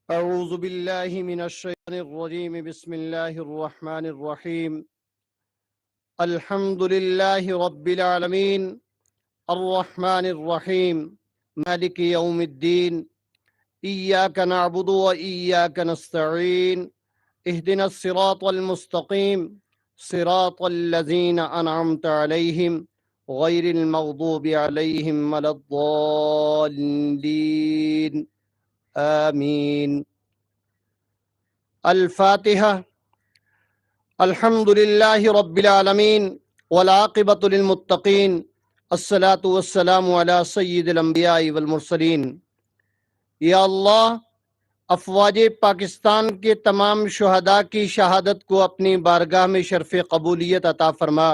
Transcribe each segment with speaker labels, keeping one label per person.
Speaker 1: अऊज़ु बिल्लाहि मिनश्शैतानिर रजीम बिस्मिल्लाहिर रहमानिर रहीम अल्हम्दुलिल्लाहि रब्बिल आलमीन अर्रहमानिर रहीम मालिकि यौमिद्दीन इय्याका नअबुदु व इय्याका नस्तईन इहदिनस सिरातल मुस्तकीम सिरातल लज़ीना अनअमता अलैहिम गैरिल मग़दूबि अलैहिम वलद्दाल्लीन आमीन। अल-फातिहा। अल्हम्दुलिल्लाहि रब्बिल आलमीन वल आक़िबतु लिल मुत्तक़ीन अस्सलातु वस्सलामु अला सय्यिदिल अंबिया'i वल मुरसलीन। या अल्लाह, अफ़वाज पाकिस्तान के तमाम शुहदा की शहादत को अपनी बारगाह में शर्फ़ कबूलियत अता फरमा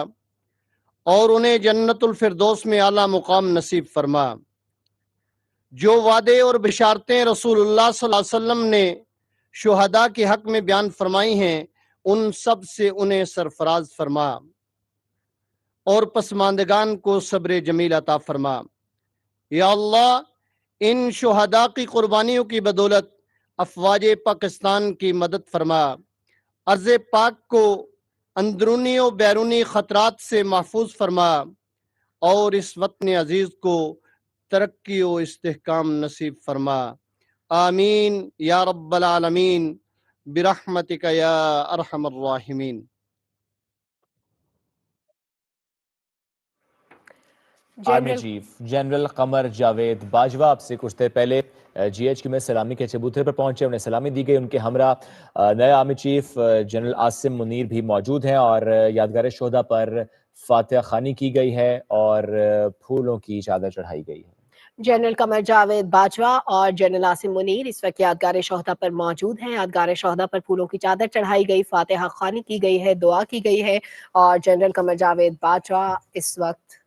Speaker 1: और उन्हें जन्नतुल फिरदौस में आला मुकाम नसीब फरमा। जो वादे और बिशारतें रसूलुल्लाह सल्लल्लाहु अलैहि वसल्लम ने शुहदा के हक में बयान फरमाई हैं, उन सब से उन्हें सरफराज फरमा और पसमानदगान को सब्र जमील अता फरमा। या अल्लाह, इन शुहदा की कुर्बानियों की बदौलत अफवाज पाकिस्तान की मदद फरमा, अर्ज़ पाक को अंदरूनी और बैरूनी ख़तरात से महफूज फरमा और इस वतन अजीज़ को तरक्की और इस्तेहकाम नसीब फरमा। आमीन या रब्बल आलमीन बिरहमतिका या अरहमर राहिमीन।
Speaker 2: Army chief general Qamar Javed Bajwa आपसे कुछ देर पहले GHQ में सलामी के चबूतरे पर पहुंचे, उन्हें सलामी दी गई। उनके हमरा नए army chief general Asim Munir भी मौजूद हैं और यादगार शोहदा पर फातिहा खानी की गई है और फूलों की चादर चढ़ाई गई है।
Speaker 3: जनरल कमर जावेद बाजवा और जनरल आसिम मुनीर इस वक्त यादगार शोहदा पर मौजूद हैं। यादगार शोहदा पर फूलों की चादर चढ़ाई गई, फातिहा खानी की गई है, दुआ की गई है और जनरल कमर जावेद बाजवा इस वक्त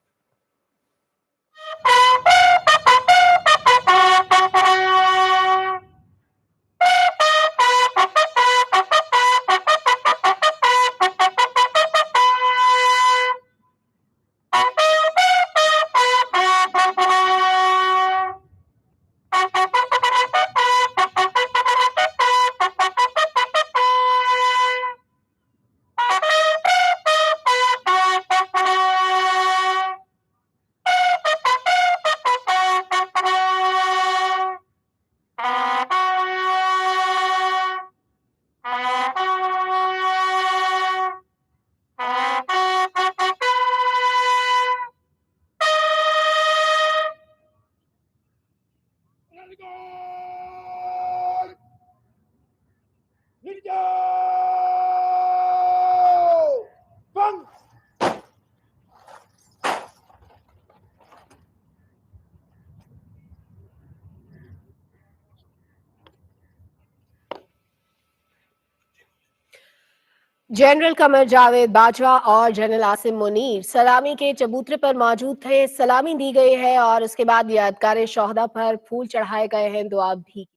Speaker 3: जनरल कमर जावेद बाजवा और जनरल आसिम मुनीर सलामी के चबूतरे पर मौजूद थे। सलामी दी गई है और उसके बाद यादगार शोहदा पर फूल चढ़ाए गए हैं, दुआ भी